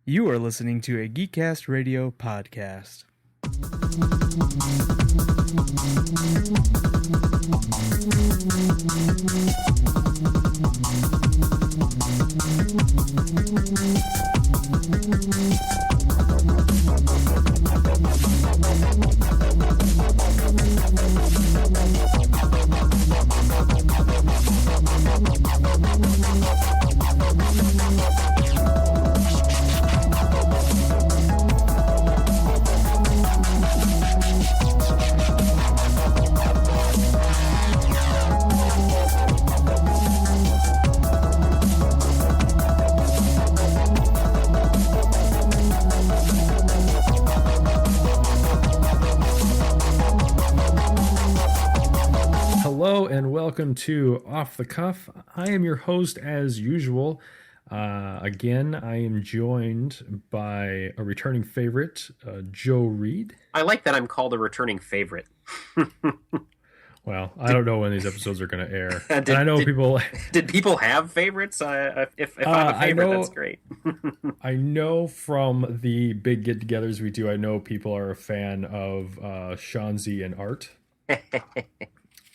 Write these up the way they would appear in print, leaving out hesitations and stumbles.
You are listening to a Geekcast Radio podcast. Hello and welcome to Off the Cuff. I am your host as usual. Again, I am joined by a returning favorite, Joe Reed. I like that I'm called a returning favorite. Well, I don't know when these episodes are going to air. People. Did people have favorites? If I'm a favorite, that's great. I know from the big get-togethers we do. I know people are a fan of Shanzi and Art.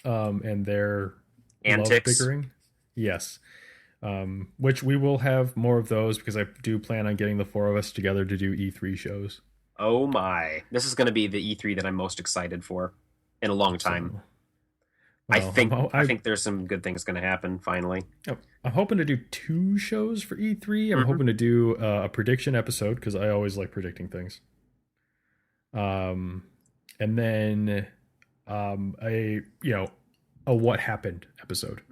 And their antics. Love bickering. Yes. Which we will have more of those because I do plan on getting the four of us together to do E3 shows. Oh my. This is going to be the E3 that I'm most excited for in a long time. I think there's some good things going to happen finally. I'm hoping to do 2 shows for E3. I'm hoping to do a prediction episode because I always like predicting things. And then a what happened episode.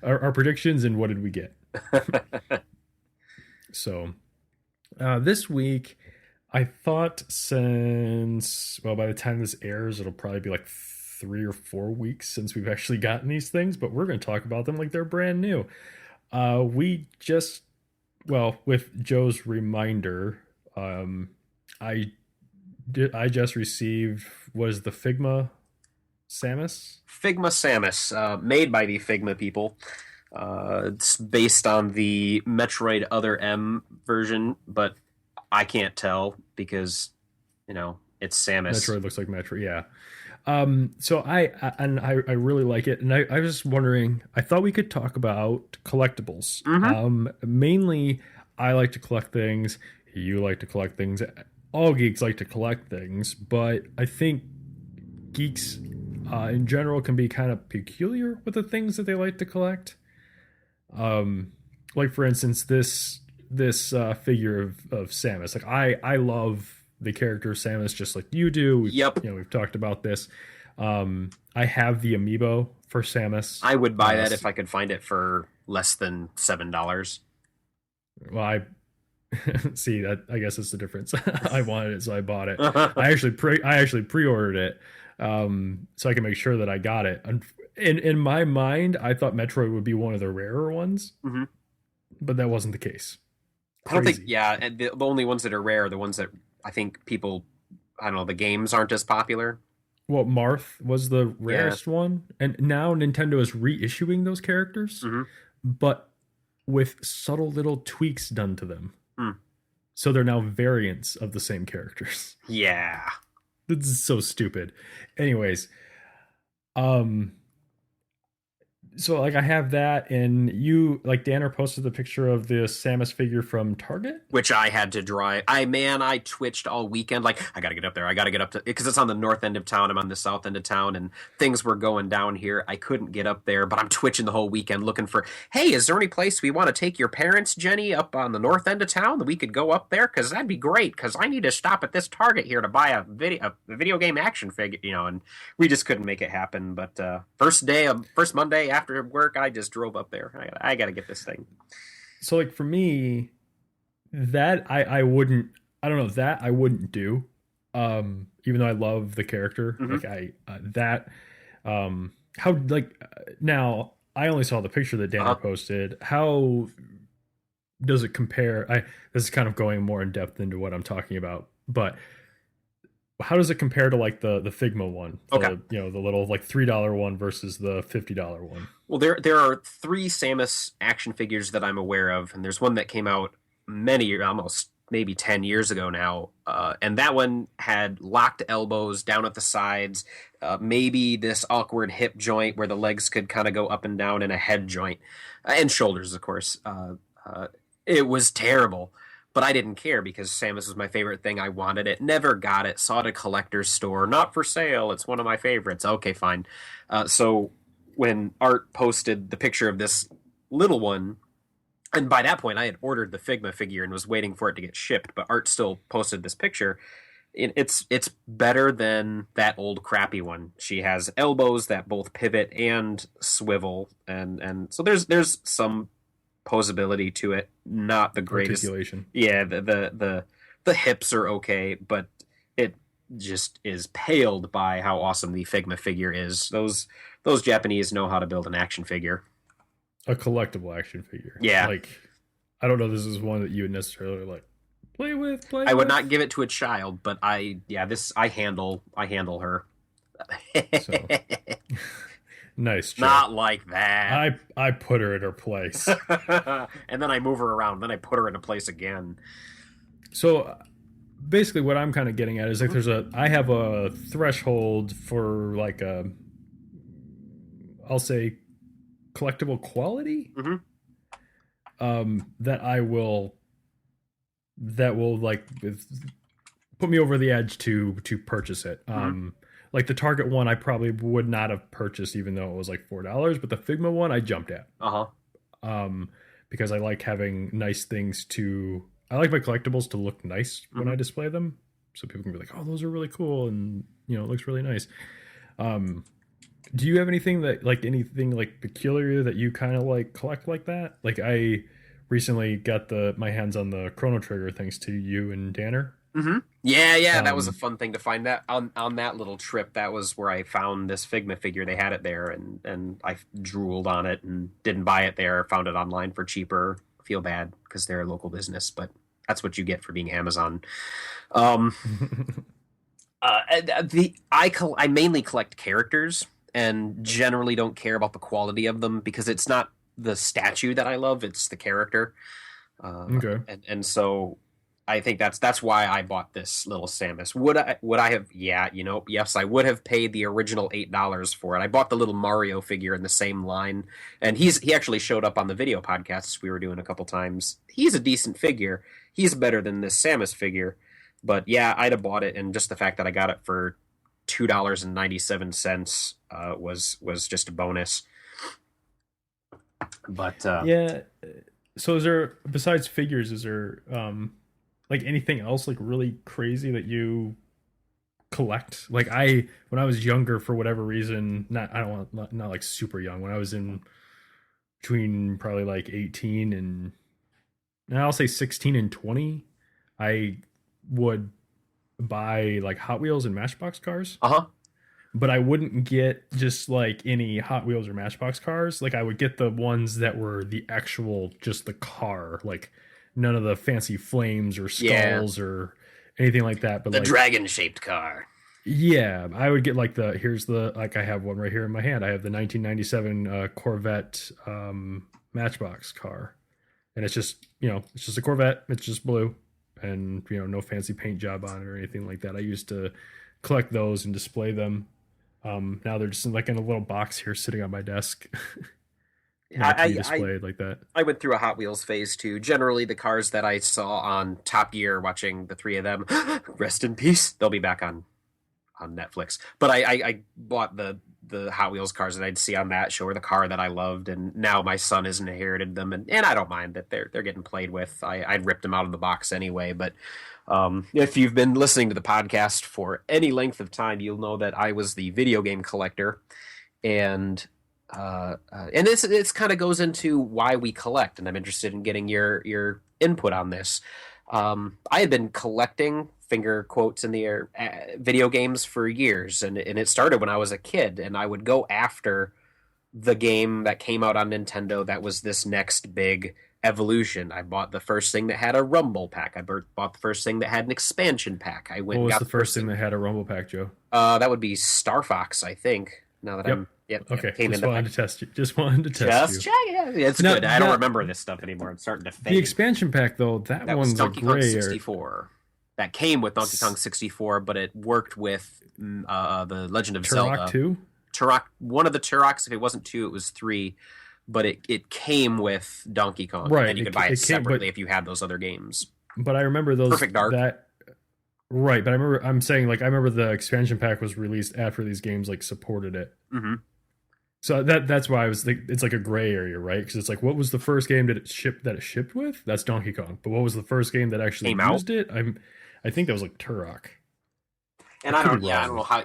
Our predictions and what did we get. So this week I thought by the time this airs it'll probably be like 3 or 4 weeks since we've actually gotten these things, but we're going to talk about them like they're brand new. With Joe's reminder, I just received was the Figma Samus? Figma Samus, made by the Figma people. It's based on the Metroid Other M version, but I can't tell because, it's Samus. Metroid looks like Metroid, yeah. So I really like it, and I was just wondering, I thought we could talk about collectibles. Mainly, I like to collect things. You like to collect things. All geeks like to collect things, but I think geeks in general can be kind of peculiar with the things that they like to collect. Like for instance, this figure of Samus. Like I love the character Samus just like you do. We've talked about this. I have the amiibo for Samus. I would buy that if I could find it for less than $7. Well, see that. I guess that's the difference. I wanted it, so I bought it. I actually pre-ordered it, so I can make sure that I got it. In my mind, I thought Metroid would be one of the rarer ones, but that wasn't the case. I don't think. Yeah, the only ones that are rare are the ones that I think people. I don't know. The games aren't as popular. Well, Marth was the rarest one, and now Nintendo is reissuing those characters, but with subtle little tweaks done to them. So they're now variants of the same characters. Yeah. This is so stupid. Anyways, so like I have that, and you like Danner posted the picture of the Samus figure from Target, which I had to draw. I twitched all weekend. Like I got to get up there. I got to get up to because it's on the north end of town. I'm on the south end of town, and things were going down here. I couldn't get up there, but I'm twitching the whole weekend looking for. Hey, is there any place we want to take your parents, Jenny, up on the north end of town that we could go up there? Because that'd be great. Because I need to stop at this Target here to buy a video game action figure. And we just couldn't make it happen. But first Monday after work, I just drove up there. I got to get this thing. So like for me, that I wouldn't do, even though I love the character. Now I only saw the picture that Danner posted. How does it compare? This is kind of going more in depth into what I'm talking about, but how does it compare to like the Figma one? The little like $3 one versus the $50 one. Well, there are 3 Samus action figures that I'm aware of, and there's one that came out almost maybe 10 years ago now. And that one had locked elbows down at the sides, maybe this awkward hip joint where the legs could kind of go up and down, and a head joint, and shoulders, of course. It was terrible, but I didn't care because Samus was my favorite thing. I wanted it, never got it, saw it at a collector's store, not for sale. It's one of my favorites. Okay, fine. So when Art posted the picture of this little one, and by that point I had ordered the Figma figure and was waiting for it to get shipped, but Art still posted this picture. It's better than that old crappy one. She has elbows that both pivot and swivel, and so there's some posability to it. Not the greatest articulation. Yeah, the hips are okay, but it just is paled by how awesome the Figma figure is. Those Japanese know how to build an action figure. A collectible action figure. Yeah. Like, I don't know, this is one that you would necessarily like play with. I would not give it to a child, but I handle her. So, nice job. Not like that. I put her in her place. And then I move her around. Then I put her into place again. So basically what I'm kind of getting at is like I have a threshold for like I'll say collectible quality. That will like put me over the edge to purchase it. Like the Target one I probably would not have purchased even though it was like $4, but the Figma one I jumped at. Because I like having nice things I like my collectibles to look nice when I display them, so people can be like, oh, those are really cool, and it looks really nice. Do you have anything like peculiar that you kind of like collect like that? Like I recently got my hands on the Chrono Trigger thanks to you and Danner. Yeah, that was a fun thing to find that on that little trip. That was where I found this Figma figure. They had it there, and I drooled on it and didn't buy it there. Found it online for cheaper. Feel bad because they're a local business, but that's what you get for being Amazon. I mainly collect characters and generally don't care about the quality of them because it's not the statue that I love, it's the character. Okay. And so I think that's why I bought this little Samus. Would I have? Yeah, yes, I would have paid the original $8 for it. I bought the little Mario figure in the same line, and he actually showed up on the video podcasts we were doing a couple times. He's a decent figure. He's better than this Samus figure, but yeah, I'd have bought it, and just the fact that I got it for $2.97 was just a bonus. But yeah. So is there, besides figures, is there like anything else like really crazy that you collect? Like when I was younger, for whatever reason, not like super young, when I was in between probably like 18 and now I'll say 16 and 20, I would buy like Hot Wheels and Matchbox cars. But I wouldn't get just like any Hot Wheels or Matchbox cars. Like I would get the ones that were the actual, just the car, like none of the fancy flames or skulls or anything like that. But the like, dragon-shaped car. Yeah, I would get like I have one right here in my hand. I have the 1997 Corvette Matchbox car, and it's just it's just a Corvette. It's just blue, and no fancy paint job on it or anything like that. I used to collect those and display them. Now they're just in a little box here sitting on my desk. Displayed like that. I went through a Hot Wheels phase too. Generally, the cars that I saw on Top Gear, watching the three of them, rest in peace. They'll be back on Netflix. But I bought the Hot Wheels cars that I'd see on that show, or the car that I loved, and now my son has inherited them, and I don't mind that they're getting played with. I'd ripped them out of the box anyway, but if you've been listening to the podcast for any length of time, you'll know that I was the video game collector, and this kind of goes into why we collect, and I'm interested in getting your input on this. I had been collecting, finger quotes in the air, video games for years, and it started when I was a kid, and I would go after the game that came out on Nintendo that was this next big evolution. I bought the first thing that had a Rumble pack. I bought the first thing that had an expansion pack. What was the first thing that had a Rumble pack, Joe? That would be Star Fox, I think. Now that I'm Yep. Okay, Came in just the wanted pack. to test you. Just wanted to test Just you. check. Yeah, it's Now, good. I don't that- remember this stuff anymore. It's starting to fade. the expansion pack though, that That was one's a Donkey Kong gray area. 64. That came with Donkey Kong 64, but it worked with the Legend of Zelda. Turok 2? Turok, one of the Turoks. If it wasn't 2, it was 3. But it came with Donkey Kong. Right. And you could buy it separately if you had those other games. But I remember those. Perfect Dark. Right, but I'm saying like I remember the expansion pack was released after these games like supported it. Mm-hmm. So that's why I was like, it's like a gray area, right? Because it's like, what was the first game that it shipped with? That's Donkey Kong. But what was the first game that actually used it? I think that was like Turok. And I don't know how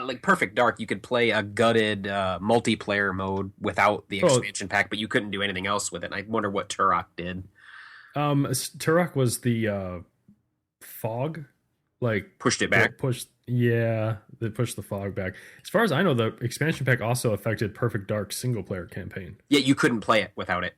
like Perfect Dark, you could play a gutted multiplayer mode without the expansion pack, but you couldn't do anything else with it. And I wonder what Turok did. Turok was the fog, like pushed it back. They pushed the fog back. As far as I know, the expansion pack also affected Perfect Dark's single player campaign. Yeah, you couldn't play it without it.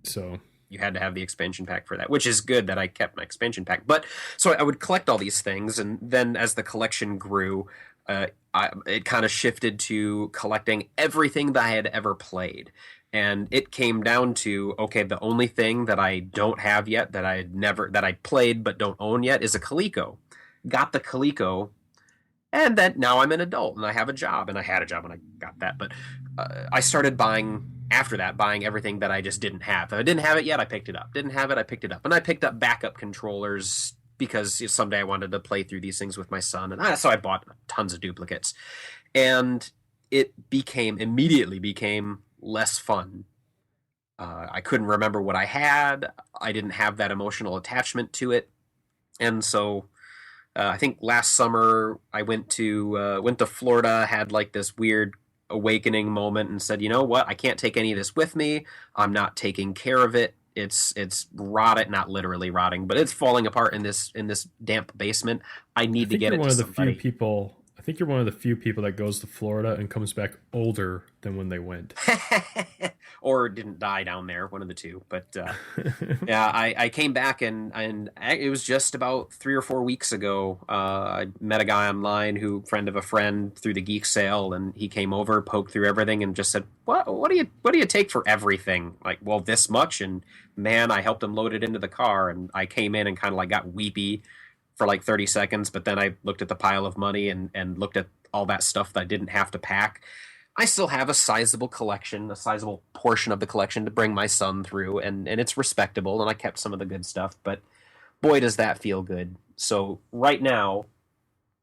So you had to have the expansion pack for that, which is good that I kept my expansion pack. But so I would collect all these things, and then as the collection grew, it kind of shifted to collecting everything that I had ever played. And it came down to, okay, the only thing that I don't have yet that I played but don't own yet is a Coleco. Got the Coleco, and then now I'm an adult and I have a job, and I had a job when I got that. But I started buying everything that I just didn't have. If I didn't have it yet, I picked it up. Didn't have it, I picked it up. And I picked up backup controllers because someday I wanted to play through these things with my son. And so I bought tons of duplicates. And it immediately became less fun. I couldn't remember what I had. I didn't have that emotional attachment to it. And so I think last summer I went to Florida, had like this weird awakening moment, and said, you know what? I can't take any of this with me. I'm not taking care of it. It's rotted, not literally rotting, but it's falling apart in this damp basement. I need to get it to somebody. I think you're one of the few people that goes to Florida and comes back older than when they went. Or didn't die down there, one of the two. But yeah, I came back and it was just about 3 or 4 weeks ago. I met a guy online friend of a friend through the Geek sale, and he came over, poked through everything, and just said, what do you take for everything? Like, well, this much. And man, I helped him load it into the car, and I came in and kind of like got weepy for like 30 seconds, but then I looked at the pile of money and looked at all that stuff that I didn't have to pack. I still have a sizable portion of the collection to bring my son through, and it's respectable, and I kept some of the good stuff, but boy, does that feel good. So right now,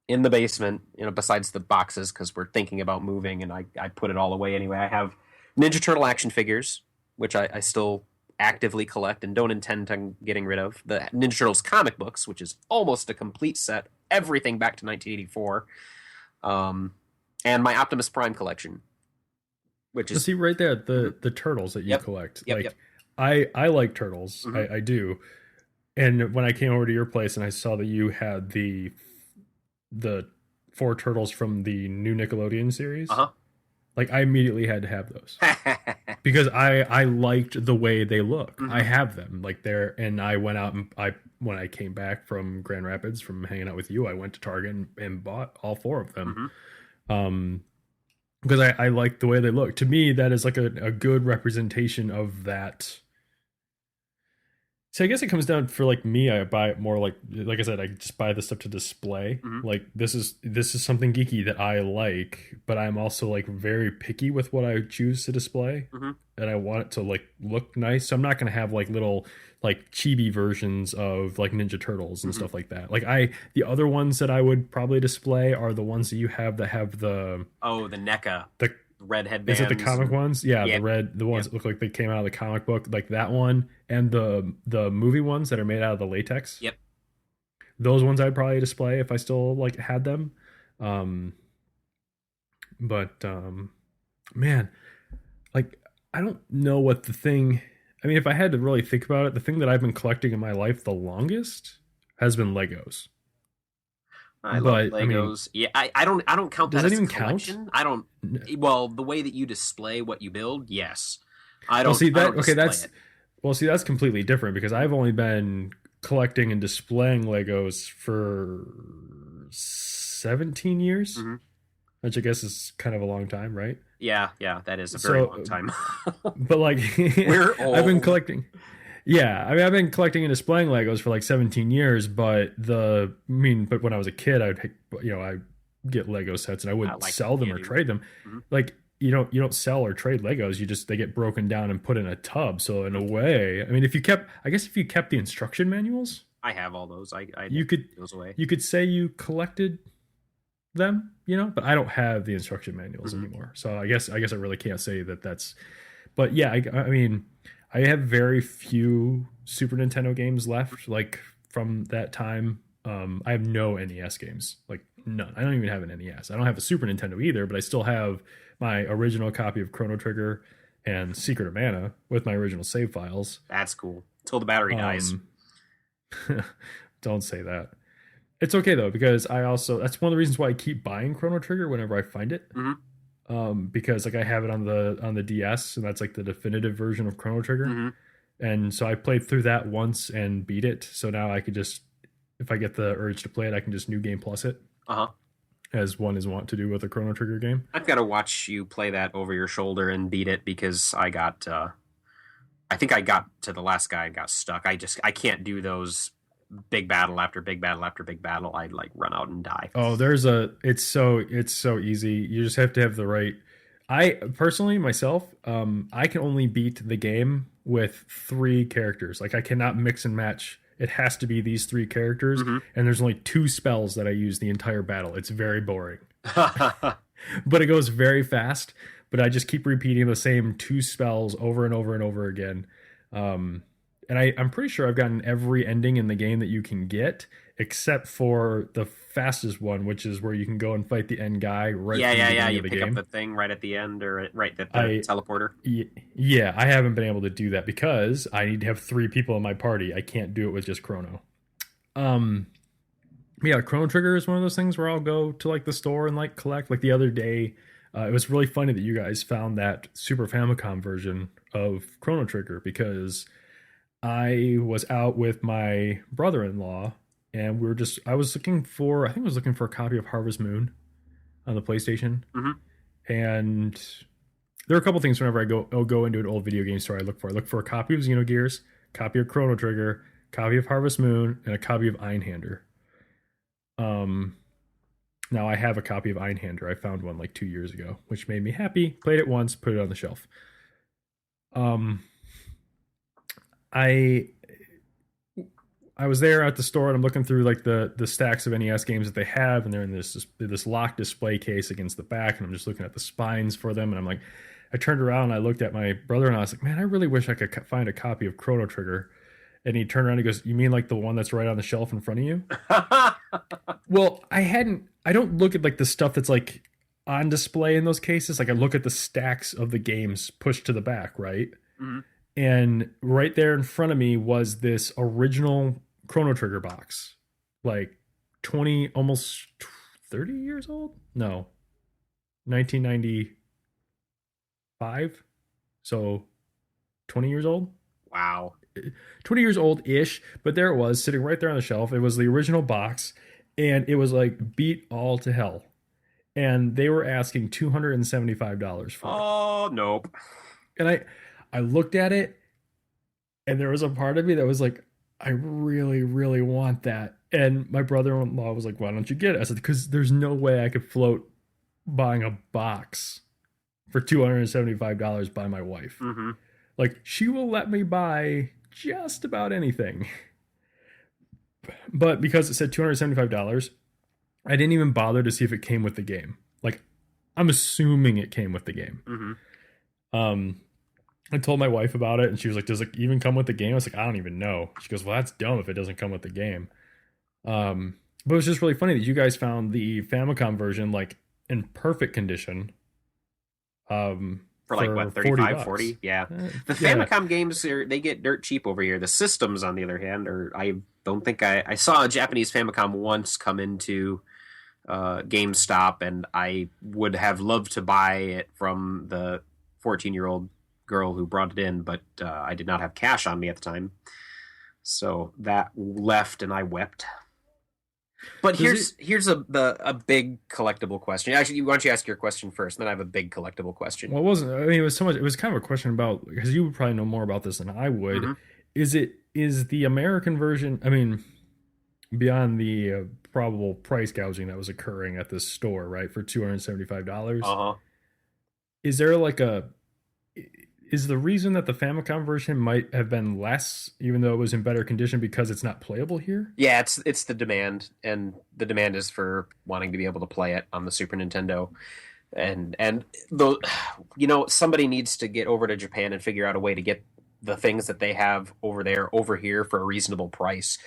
in the basement, besides the boxes, because we're thinking about moving, and I put it all away anyway, I have Ninja Turtle action figures, which I still actively collect and don't intend on getting rid of. The Ninja Turtles comic books, which is almost a complete set, everything back to 1984, and my Optimus Prime collection, which is... See right there, the turtles that you collect. Yep. I like turtles. Mm-hmm. I do. And when I came over to your place and I saw that you had the 4 turtles from the new Nickelodeon series, like I immediately had to have those. Because I liked the way they look. Mm-hmm. I have them like there, and I went out and when I came back from Grand Rapids from hanging out with you, I went to Target and bought all 4 of them. Mm-hmm. Because I like the way they look. To me, that is like a good representation of that. So I guess it comes down for like me, I buy it more like I said, I just buy the stuff to display. Mm-hmm. Like this is something geeky that I like, but I'm also like very picky with what I choose to display. Mm-hmm. And I want it to like look nice. So I'm not going to have like little like chibi versions of like Ninja Turtles and stuff like that. Like the other ones that I would probably display are the ones that you have that have the NECA, the red headbands. Is it the comic ones? Yeah, the ones that look like they came out of the comic book, like that one, and the movie ones that are made out of the latex. Yep. Those ones I'd probably display if I still like had them. But man, like I don't know what the thing. I mean, if I had to really think about it, the thing that I've been collecting in my life the longest has been Legos. I love Legos. I don't count that as a collection. Count? I don't. Well, the way that you display what you build, yes. I don't. See that? Okay, that's completely different because I've only been collecting and displaying Legos for 17 years. Mm-hmm. which I guess is kind of a long time, right? Yeah, yeah, that is a very long So, time. but like, We're I've been old. collecting. Yeah, I mean, I've been collecting and displaying Legos for like 17 years, but when I was a kid, I'd get Lego sets and I I wouldn't like sell them or candy work. trade them. Mhm. Like, you don't sell or trade Legos, they get broken down and put in a tub. So in a way, I mean, if you kept the instruction manuals, I have all those. I never you could put those away. you could say you collected them, but I don't have the instruction manuals Hmm. anymore. So I guess I really can't say that that's. But yeah, I mean, I have very few Super Nintendo games left, like from that time. I have no NES games, like none. I don't even have an NES. I don't have a Super Nintendo either, but I still have my original copy of Chrono Trigger and Secret of Mana with my original save files. That's cool. Till the battery dies. Um, don't say that. It's okay though because that's one of the reasons why I keep buying Chrono Trigger whenever I find it. Hmm. Because like I have it on the DS and that's like the definitive version of Chrono Trigger. Hmm. And so I played through that once and beat it. So now I could just, if I get the urge to play it, I can just New Game Plus it, Uh-huh. as one is wont to do with a Chrono Trigger game. I've got to watch you play that over your shoulder and beat it because I think I got to the last guy and got stuck. I can't do those big battle after big battle after big battle. I like run out and die. Oh, it's so easy. You just have to have the right. I personally myself, I can only beat the game with three characters. Like I cannot mix and match. It has to be these three characters, Hmm. and there's only two spells that I use the entire battle. It's very boring, but it goes very fast. But I just keep repeating the same two spells over and over and over again. Um, and I'm pretty sure I've gotten every ending in the game that you can get, except for the fastest one, which is where you can go and fight the end guy right Yeah, from the yeah, yeah. beginning You of the pick up game. the thing right at the end or right at the I teleporter. Yeah, I haven't been able to do that because I need to have three people in my party. I can't do it with just Chrono. Um, yeah, Chrono Trigger is one of those things where I'll go to like the store and like collect. Like the other day, it was really funny that you guys found that Super Famicom version of Chrono Trigger because I was out with my brother-in-law and I think I was looking for a copy of Harvest Moon on the PlayStation. Hmm. And there are a couple things whenever I'll go into an old video game store I look for. I look for a copy of Xenogears, copy of Chrono Trigger, copy of Harvest Moon, and a copy of Einhander. Um, Now I have a copy of Einhander. I found one like 2 years ago, which made me happy. Played it once, put it on the shelf. Um, I I was there at the store and I'm looking through like the stacks of NES games that they have, and they're in this locked display case against the back, and I'm just looking at the spines for them, and I'm like, I turned around and I looked at my brother and I was like, man, I really wish I could find a copy of Chrono Trigger. And he turned around and he goes, you mean like the one that's right on the shelf in front of you? Well, I don't look at like the stuff that's like on display in those cases. Like I look at the stacks of the games pushed to the back, right? Hmm. And right there in front of me was this original Chrono Trigger box, like 20, almost 30 years old. No, 1995. So 20 years old. Wow. 20 years old ish, but there it was sitting right there on the shelf. It was the original box, and it was like beat all to hell. And they were asking $275 for it. Oh, nope. And I looked at it, and there was a part of me that was like, I really, really want that. And my brother-in-law was like, why don't you get it? I said, because there's no way I could float buying a box for $275 by my wife. Hmm. Like, she will let me buy just about anything. But because it said $275, I didn't even bother to see if it came with the game. Like, I'm assuming it came with the game. Hmm. Um, I told my wife about it, and she was like, does it even come with the game? I was like, I don't even know. She goes, well, that's dumb if it doesn't come with the game. But it was just really funny that you guys found the Famicom version, like, in perfect condition. For like what, 35, 40? Yeah. The Yeah. Famicom games they get dirt cheap over here. The systems, on the other hand, I don't think I saw a Japanese Famicom once come into GameStop, and I would have loved to buy it from the 14-year-old girl who brought it in, but I did not have cash on me at the time. So that left and I wept. But Does it? here's a big collectible question. Actually, why don't you ask your question first, then I have a big collectible question. Well, it wasn't. I mean, it was so much. It was kind of a question about because you would probably know more about this than I would. Hmm. Is the American version? I mean, beyond the probable price gouging that was occurring at this store, right, for $275. Uh-huh. Is there like a is the reason that the Famicom version might have been less, even though it was in better condition, because it's not playable here? Yeah, it's the demand, and the demand is for wanting to be able to play it on the Super Nintendo. And the somebody needs to get over to Japan and figure out a way to get the things that they have over there over here for a reasonable price.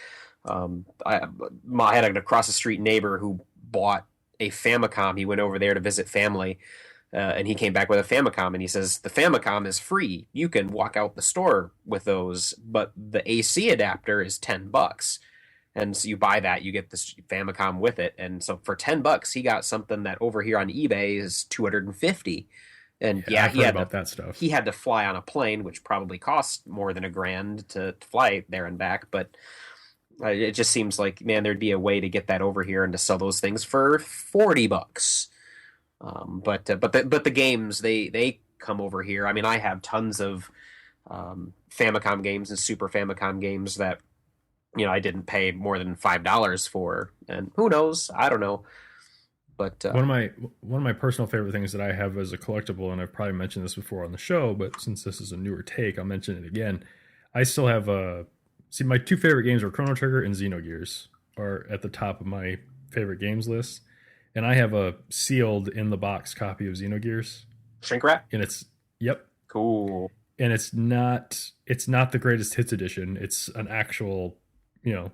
I had an across the street neighbor who bought a Famicom. He went over there to visit family, and he came back with a Famicom, and he says the Famicom is free. You can walk out the store with those, but the AC adapter is $10. And so you buy that, you get this Famicom with it, and so for $10, he got something that over here on eBay is 250. And Yeah, yeah, I've heard about that stuff. he had to fly on a plane, which probably cost more than $1,000 to fly there and back. But it just seems like, man, there'd be a way to get that over here and to sell those things for $40. But the games they come over here. I mean, I have tons of Famicom games and Super Famicom games that I didn't pay more than $5 for, and who knows? I don't know. But One of my personal favorite things that I have as a collectible, and I've probably mentioned this before on the show, but since this is a newer take, I'll mention it again. I still have see, my two favorite games are Chrono Trigger and Xenogears are at the top of my favorite games list, and I have a sealed in the box copy of Xenogears, shrink wrap, and it's yep, cool. and it's not the greatest hits edition. It's an actual, an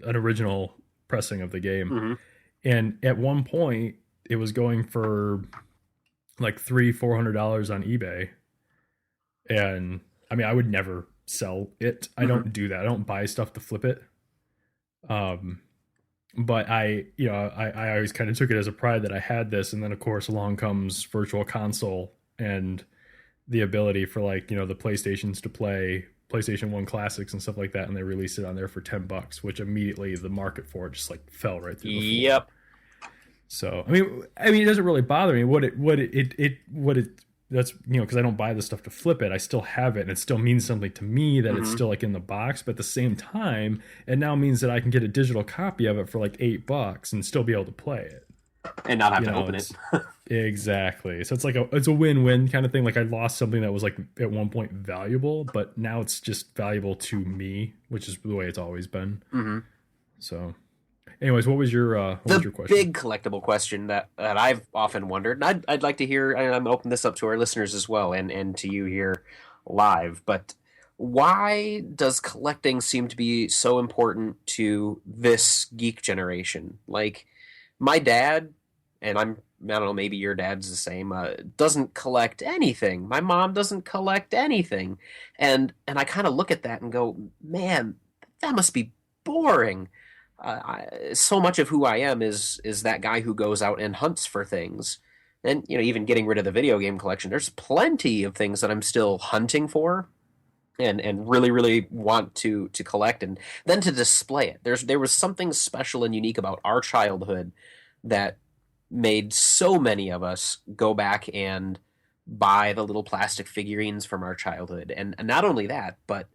original pressing of the game. Hmm. And at one point, it was going for like $300-400 on eBay. And I mean, I would never sell it. I don't do that. I don't buy stuff to flip it. But I always kind of took it as a pride that I had this. And then of course along comes Virtual Console and the ability for the PlayStations to play PlayStation 1 classics and stuff like that, and they released it on there for $10, which immediately the market for it just fell right through the floor. Yep. So I mean it doesn't really bother me. What it that's because I don't buy the stuff to flip it. I still have it, and it still means something to me that it's still in the box. But at the same time, it now means that I can get a digital copy of it for $8 and still be able to play it And not have to open it. Exactly. So it's a win-win kind of thing. I lost something that was at one point valuable, but now it's just valuable to me, which is the way it's always been. Mm-hmm. So, anyways, what was your question? Big collectible question that I've often wondered, and I'd like to hear. I'm going to open this up to our listeners as well, and to you here live. But why does collecting seem to be so important to this geek generation? My dad, and I don't know, maybe your dad's the same, doesn't collect anything. My mom doesn't collect anything. And I kind of look at that and go, man, that must be boring. So much of who I am is that guy who goes out and hunts for things. And, even getting rid of the video game collection, there's plenty of things that I'm still hunting for and really, really want to collect and then to display it. There was something special and unique about our childhood that made so many of us go back and buy the little plastic figurines from our childhood. And not only that, but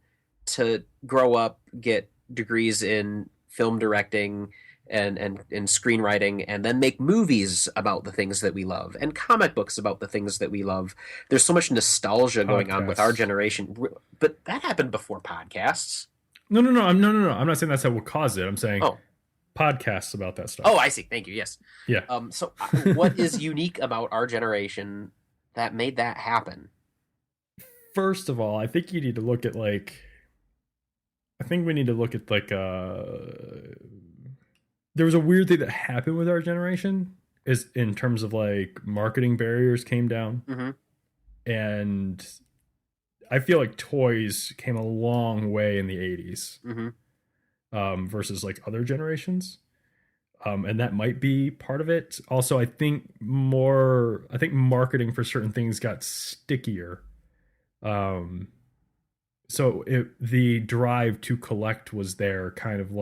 to grow up, get degrees in film directing and screenwriting, and then make movies about the things that we love and comic books about the things that we love. There's so much nostalgia going on with our generation, but that happened before podcasts. No. I'm not saying that's what caused it. I'm saying podcasts about that stuff. Oh, I see. Thank you. Yes. Yeah. So what is unique about our generation that made that happen? First of all, I think you need to look at I think we need to look at there was a weird thing that happened with our generation is in terms of marketing barriers came down. Mm-hmm. And I feel like toys came a long way in the 80s. Mm-hmm. Versus other generations. And that might be part of it. Also, I think marketing for certain things got stickier. So the drive to collect was there kind of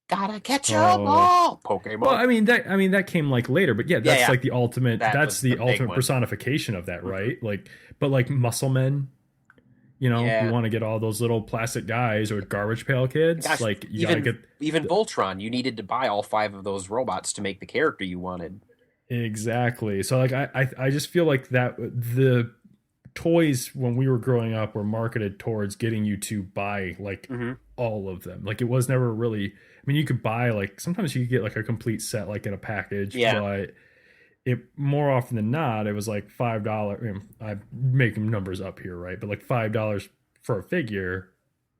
Gotta catch 'em Oh, all, well, Pokemon. that came like later, but yeah, Yeah, that's yeah, like the ultimate. that That's was the the big ultimate one. personification of that, Hmm. right? Like, but like muscle men, you Yeah, want to get all those little plastic guys or garbage pail kids. gosh, Like, you gotta get even Voltron, you needed to buy all five of those robots to make the character you wanted. exactly. So like, I just feel like that the toys when we were growing up were marketed towards getting you to buy like Hmm. all of them. Like, it was never really. I mean, you could buy like sometimes you could get like a complete set like in a package, Yeah, but it more often than not it was like $5. I'm making numbers up here, right? But like $5 for a figure,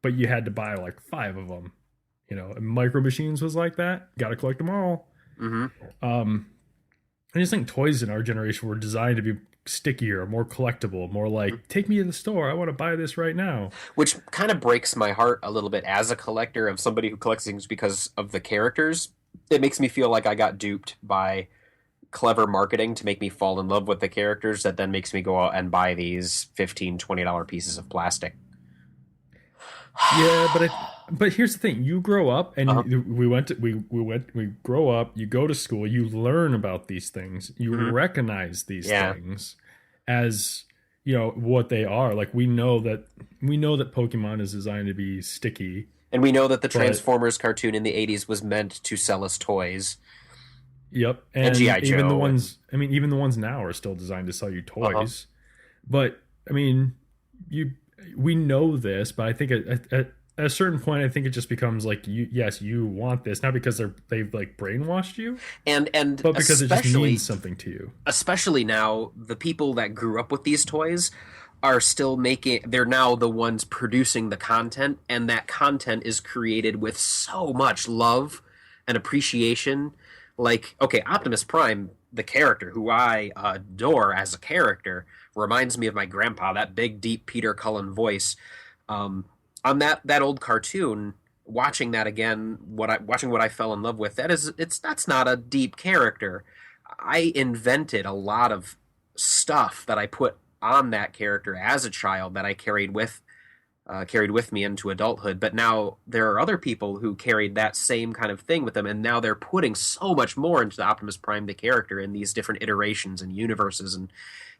but you had to buy like five of them. And Micro Machines was like that. Got to collect them all. hmm Um, I just think toys in our generation were designed to be stickier, more collectible, more like take me to the store. I want to buy this right now. which kind of breaks my heart a little bit as a collector of somebody who collects things because of the characters. It makes me feel like I got duped by clever marketing to make me fall in love with the characters that then makes me go out and buy these $15-$20 pieces of plastic. Yeah, but here's the thing: you grow up, and Uh-huh. we grow up. You go to school. You learn about these things. You Hmm. recognize these Yeah. things as what they are. Like, we know that Pokemon is designed to be sticky, And we know that the but Transformers cartoon in the 80s was meant to sell us toys. yep, And G.I. and even the Joe. And, ones. I mean, even the ones now are still designed to sell you uh-huh. toys. But I mean, you we know this, but I think at a certain point, I think it just becomes like yes, you want this, not because they've like brainwashed you, And but because it just means something to you. especially now, the people that grew up with these toys are still making, they're now the ones producing the content, and that content is created with so much love and appreciation. Like, okay, Optimus Prime, the character who I adore as a character, reminds me of my grandpa, that big deep Peter Cullen voice. um, on that old cartoon, watching that again, watching what I fell in love with, that's not a deep character. I invented a lot of stuff that I put on that character as a child that I carried with me into adulthood. But now there are other people who carried that same kind of thing with them, and now they're putting so much more into the Optimus Prime, the character, in these different iterations and universes,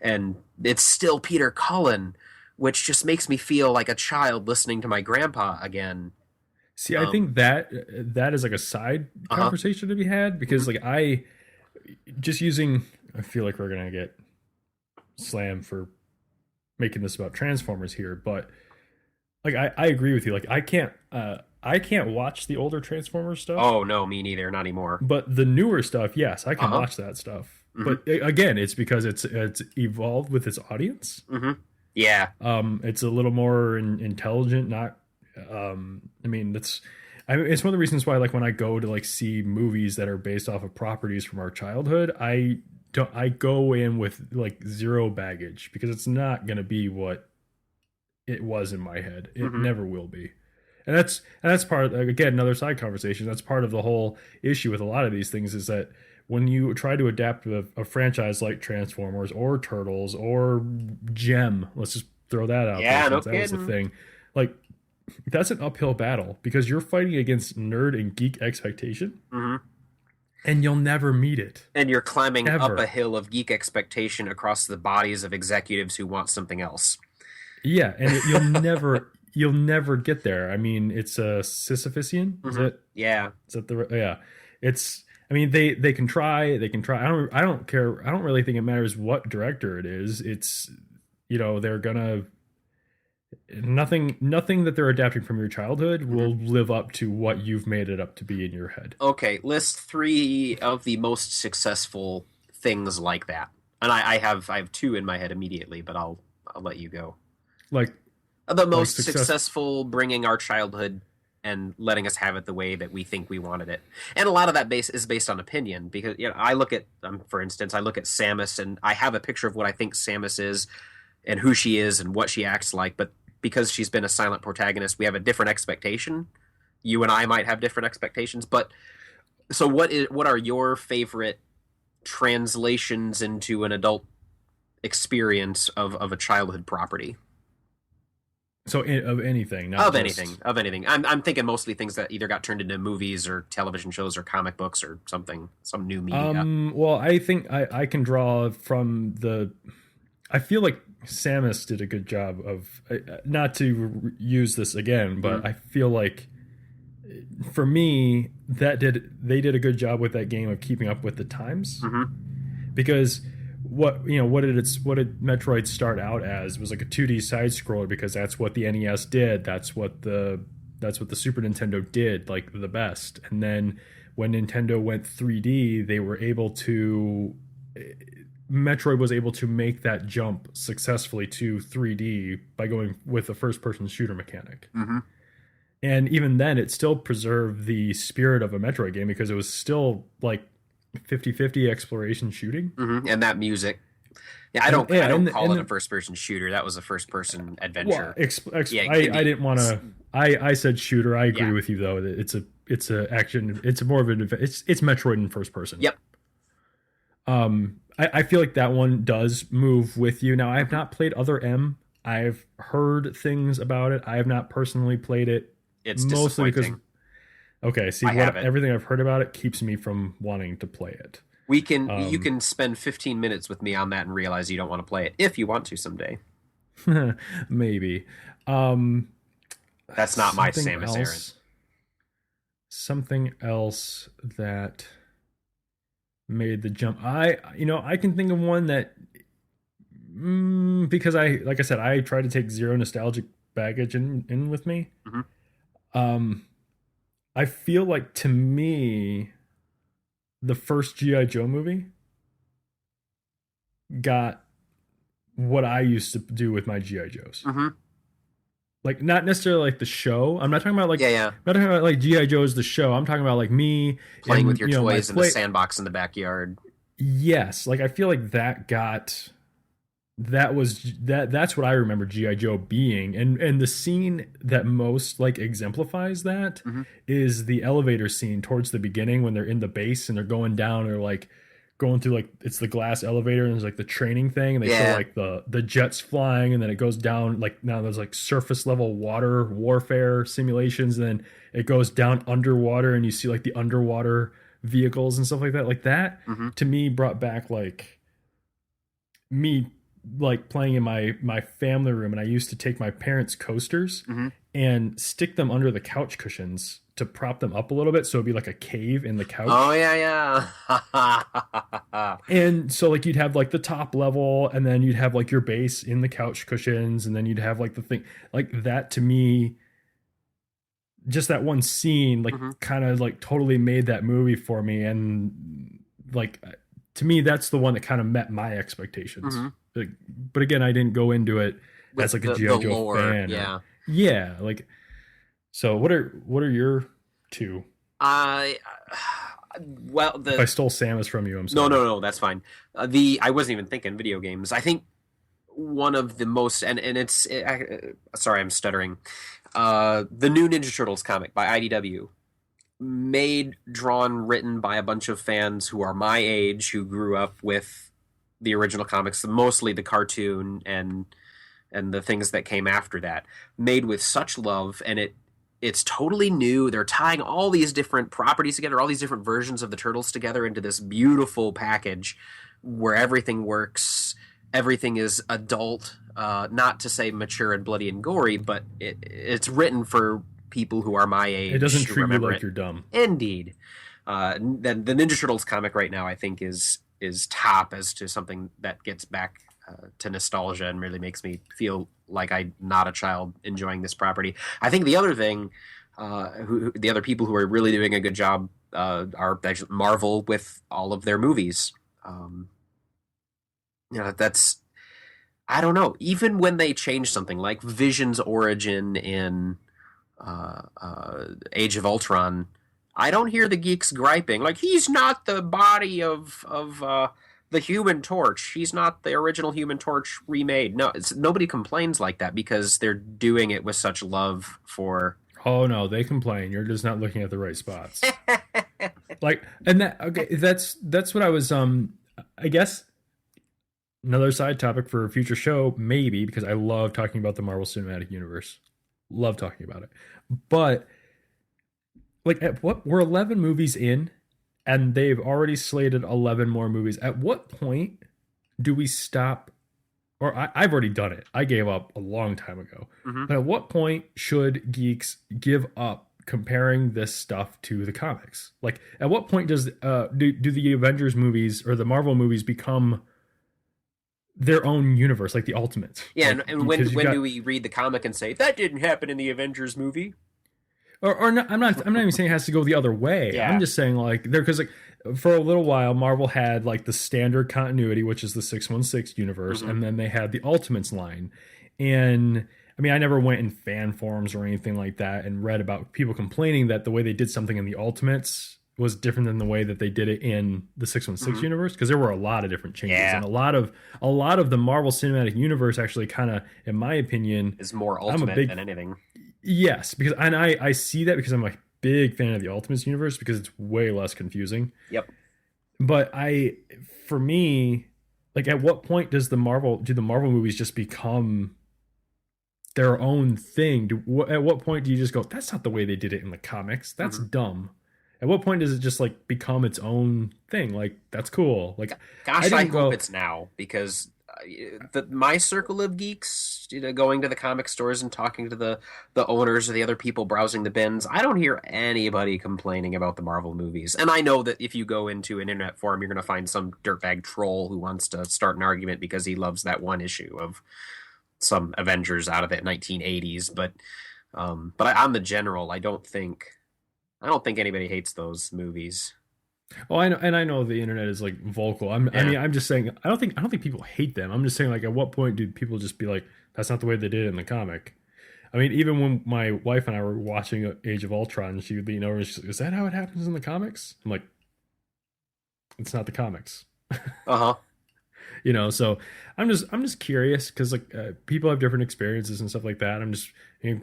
and it's still Peter Cullen, which just makes me feel like a child listening to my grandpa again. See, I Um, think that is like a side uh-huh. conversation to be had because Hmm. like I just using. I feel like we're gonna get slammed for making this about Transformers here, but like I agree with you. Like, I can't watch the older Transformers stuff. Oh no, me neither, not anymore. But the newer stuff, yes, I can Uh-huh. watch that stuff. Hmm. But again, it's because it's evolved with its audience. Hmm. Yeah. It's a little more intelligent. Not, I mean, it's one of the reasons why, like, when I go to like see movies that are based off of properties from our childhood, I go in with like zero baggage because it's not going to be what it was in my head. It Hmm. never will be. And that's part of, like, again, another side conversation. That's part of the whole issue with a lot of these things is that when you try to adapt a franchise like Transformers or Turtles or Gem, let's just throw that out there Yeah, no since that was the kidding. thing. Like, that's an uphill battle because you're fighting against nerd and geek expectation Hmm. and you'll never meet it. And you're climbing up a Ever. hill of geek expectation across the bodies of executives who want something else. Yeah, and you'll never get there. I mean, it's a Sisyphusian. Is Hmm. it? Yeah. Is that the yeah? It's. I mean, they can try. They can try. I don't care. I don't really think it matters what director it is. It's they're gonna nothing that they're adapting from your childhood Hmm. will live up to what you've made it up to be in your head. Okay, list three of the most successful things like that. And I have two in my head immediately, but I'll let you go. Like The like most success. successful bringing our childhood and letting us have it the way that we think we wanted it. And a lot of that base is based on opinion because I look at for instance, I look at Samus and I have a picture of what I think Samus is and who she is and what she acts like, but because she's been a silent protagonist, we have a different expectation. You and I might have different expectations, but so what are your favorite translations into an adult experience of a childhood property? So of anything, not Of just... anything, of anything. I'm thinking mostly things that either got turned into movies or television shows or comic books or something, some new media. Well, I think I can draw from the... I feel like Samus did a good job of, not to use this again, but I feel like for me they did a good job with that game of keeping up with the times, because what did Metroid start out as? It was like a 2D side scroller because that's what the NES did. That's what the Super Nintendo did like the best. And then when Nintendo went 3D, they were able to... Metroid was able to make that jump successfully to 3D by going with a first-person shooter mechanic. And even then, it still preserved the spirit of a Metroid game because it was still like 50-50 exploration shooting. And that music. Yeah, I don't call it a first-person shooter. That was a first-person adventure. Well, I didn't want to... I said shooter. I agree with you, though. It's a action. It's more of an... It's Metroid in first person. Yep. I feel like that one does move with you. Now, I have not played Other M. I've heard things about it. I have not personally played it. It's mostly disappointing. Okay, see, everything I've heard about it keeps me from wanting to play it. You can spend 15 minutes with me on that and realize you don't want to play it if you want to someday. Maybe. That's not my Samus Aran. Something else that made the jump. I can think of one that, because like I said, I try to take zero nostalgic baggage in with me. I feel like, to me, the first G.I. Joe movie got what I used to do with my G.I. Joes. Like, not necessarily like the show. I'm not talking about like... I'm not talking about like G.I. Joe's the show. I'm talking about like me... Playing with your toys in the sandbox in the backyard. Yes. Like, I feel like that's what I remember G.I. Joe being. And the scene that most like exemplifies that is the elevator scene towards the beginning when they're in the base and they're going down, or like going through, like, it's the glass elevator and there's like the training thing, and they show like the jets flying, and then it goes down, like, now there's like surface level water warfare simulations, and then it goes down underwater and you see like the underwater vehicles and stuff like that. Like that to me brought back like me like playing in my family room, and I used to take my parents' coasters and stick them under the couch cushions to prop them up a little bit, so it'd be like a cave in the couch. Oh yeah. And so like you'd have like the top level, and then you'd have like your base in the couch cushions, and then you'd have like the thing like that. To me, just that one scene like kind of like totally made that movie for me, and like to me that's the one that kind of met my expectations. Like, but again, I didn't go into it as like a G.I. Joe fan. Yeah. Like, so what are your two? If I stole Samus from you, I'm sorry. No, that's fine. I wasn't even thinking video games. I think one of the most, sorry, I'm stuttering. The new Ninja Turtles comic by IDW, written by a bunch of fans who are my age, who grew up with the original comics, mostly the cartoon and the things that came after that, made with such love, and it's totally new. They're tying all these different properties together, all these different versions of the Turtles together into this beautiful package where everything works, everything is adult, not to say mature and bloody and gory, but it's written for people who are my age. It doesn't treat you like you're dumb. Indeed. Then the Ninja Turtles comic right now, I think, is top as to something that gets back to nostalgia and really makes me feel like I'm not a child enjoying this property. I think the other thing, the other people who are really doing a good job are actually Marvel with all of their movies. That's, I don't know. Even when they change something like Vision's origin in Age of Ultron, I don't hear the geeks griping like he's not the body of the Human Torch. He's not the original Human Torch remade. No, nobody complains like that because they're doing it with such love for. Oh no, they complain. You're just not looking at the right spots. Like, and that's what I was. I guess Another side topic for a future show, maybe, because I love talking about the Marvel Cinematic Universe. Love talking about it. But like at what we're 11 movies in and they've already slated 11 more movies. At what point do we stop? Or I've already done it. I gave up a long time ago. Mm-hmm. But at what point should geeks give up comparing this stuff to the comics? Like, at what point does do the Avengers movies or the Marvel movies become their own universe, like the Ultimates? Yeah, Like, and when because you've got- do we read the comic and say that didn't happen in the Avengers movie? or not, I'm not even saying it has to go the other way. Yeah. I'm just saying like there because like for a little while Marvel had like the standard continuity, which is the 616 universe, Mhm. and then they had the Ultimates line. And I mean, I never went in fan forums or anything like that and read about people complaining that the way they did something in the Ultimates was different than the way that they did it in the 616 Mhm. universe, because there were a lot of different changes. Yeah. And a lot of the Marvel Cinematic Universe actually kind of, in my opinion, Is more I'm a ultimate big- than anything. yes, because and I see that because I'm a big fan of the Ultimates universe because it's way less confusing. Yep. But for me, like at what point do the Marvel movies just become their own thing? At what point do you just go, that's not the way they did it in the comics. That's dumb. At what point does it just like become its own thing? Like, that's cool. Like, Gosh, I didn't go- hope it's now, because my circle of geeks, going to the comic stores and talking to the owners or the other people browsing the bins, I don't hear anybody complaining about the Marvel movies. And I know that if you go into an internet forum, you're going to find some dirtbag troll who wants to start an argument because he loves that one issue of some Avengers out of the 1980s. But on the general, I don't think anybody hates those movies. Oh, I know, and I know the internet is like vocal. I mean, I'm just saying, I don't think people hate them. I'm just saying, like, at what point do people just be like, that's not the way they did it in the comic? I mean, even when my wife and I were watching Age of Ultron, she would lean over and she's like, is that how it happens in the comics? I'm like, it's not the comics. Uh-huh. So I'm just curious because like people have different experiences and stuff like that. I'm just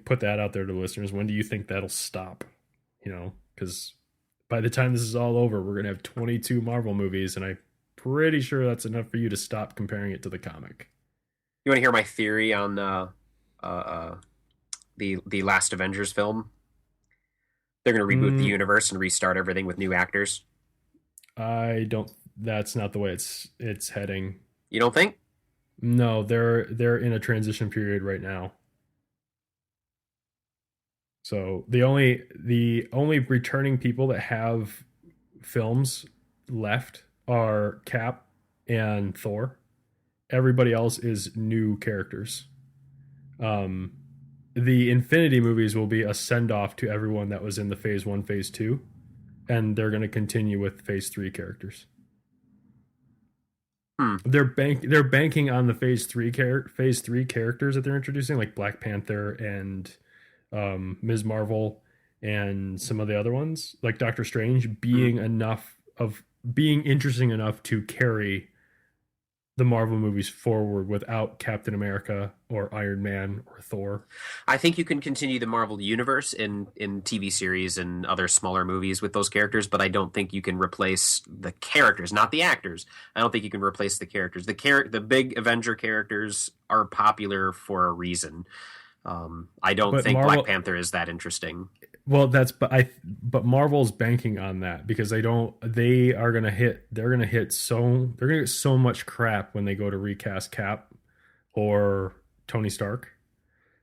put that out there to listeners. When do you think that'll stop? Because by the time this is all over, we're gonna have 22 Marvel movies, and I'm pretty sure that's enough for you to stop comparing it to the comic. You want to hear my theory on the last Avengers film? They're going to reboot the universe and restart everything with new actors. I don't. That's not the way it's heading. You don't think? No, they're in a transition period right now. So the only returning people that have films left are Cap and Thor. Everybody else is new characters. The Infinity movies will be a send-off to everyone that was in the Phase 1, Phase 2, and they're going to continue with Phase 3 characters. They're banking on the Phase 3 characters that they're introducing, like Black Panther and Ms. Marvel and some of the other ones, like Doctor Strange, being interesting enough to carry the Marvel movies forward without Captain America or Iron Man or Thor. I think you can continue the Marvel universe in TV series and other smaller movies with those characters, but I don't think you can replace the characters, not the actors. I don't think you can replace the characters. The big Avenger characters are popular for a reason. I don't think Black Panther is that interesting. Well, but Marvel's banking on that because they're gonna get so much crap when they go to recast Cap or Tony Stark.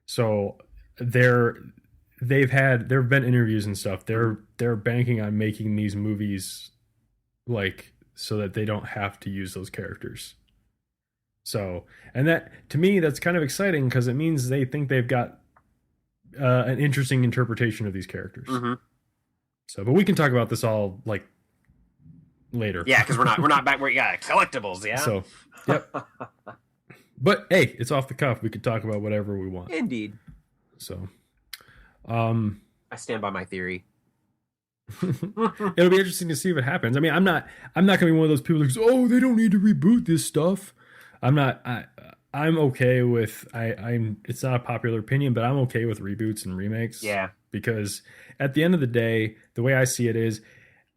So there have been interviews and stuff. They're banking on making these movies like so that they don't have to use those characters. So, and that to me that's kind of exciting because it means they think they've got an interesting interpretation of these characters. Mm-hmm. So, but we can talk about this all like later. Yeah, because we're not back where you got collectibles. Yeah. So, yep. But hey, it's off the cuff. We could talk about whatever we want. Indeed. So, I stand by my theory. it'll be interesting to see if it happens. I mean, I'm not gonna be one of those people who goes, "Oh, they don't need to reboot this stuff." I'm okay with it's not a popular opinion, but I'm okay with reboots and remakes. Yeah. Because at the end of the day, the way I see it is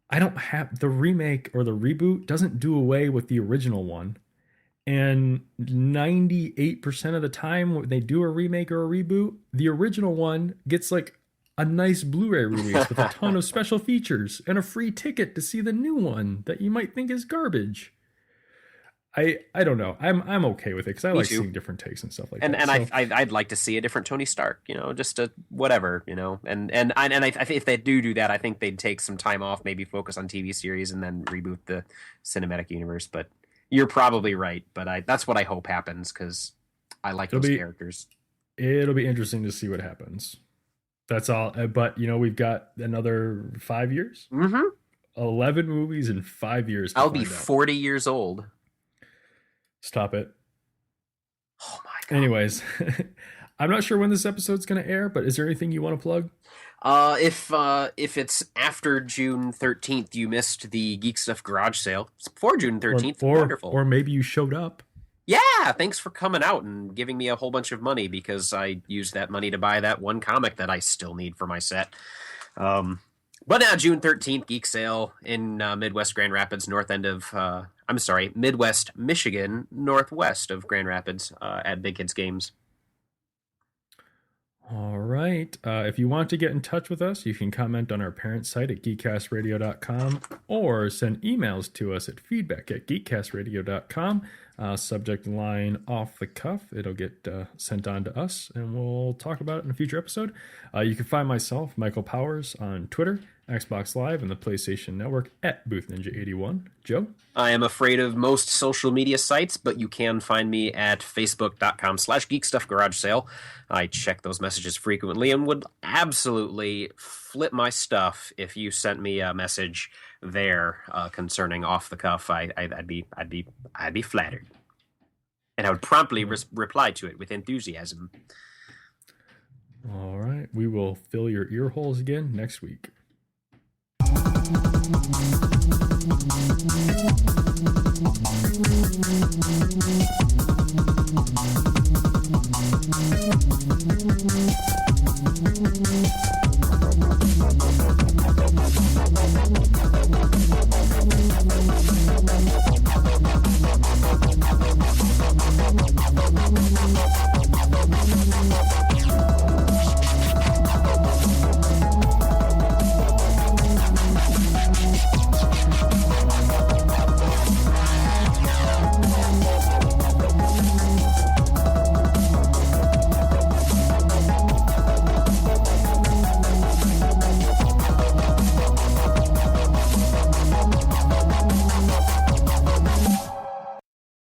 I don't have the remake or the reboot doesn't do away with the original one. And 98% of the time when they do a remake or a reboot, the original one gets like a nice Blu-ray release with a ton of special features and a free ticket to see the new one that you might think is garbage. I don't know. I'm okay with it because I like seeing different takes and stuff like that. And I'd like to see a different Tony Stark, just a whatever, and I think if they do that, I think they'd take some time off, maybe focus on TV series and then reboot the cinematic universe. But you're probably right. But that's what I hope happens because I like those characters. It'll be interesting to see what happens. That's all. But we've got another 5 years. 11 movies in 5 years. I'll be 40 years old. Stop it. Oh my God. Anyways, I'm not sure when this episode's going to air, but is there anything you want to plug? If it's after June 13th, you missed the Geek Stuff garage sale. It's before June 13th. Wonderful. Or maybe you showed up. Yeah, thanks for coming out and giving me a whole bunch of money because I used that money to buy that one comic that I still need for my set. But now June 13th, Geek Sale in Midwest Grand Rapids, Midwest Michigan, northwest of Grand Rapids at Big Kids Games. All right. If you want to get in touch with us, you can comment on our parent site at geekcastradio.com or send emails to us at feedback@geekcastradio.com. Subject line off the cuff. It'll get sent on to us and we'll talk about it in a future episode. You can find myself, Michael Powers, on Twitter, Xbox Live, and the PlayStation Network at BoothNinja81. Joe? I am afraid of most social media sites, but you can find me at facebook.com/geekstuffgaragesale. I check those messages frequently and would absolutely flip my stuff if you sent me a message there concerning off the cuff. I'd be flattered, and I would promptly reply to it with enthusiasm. All right, we will fill your ear holes again next week.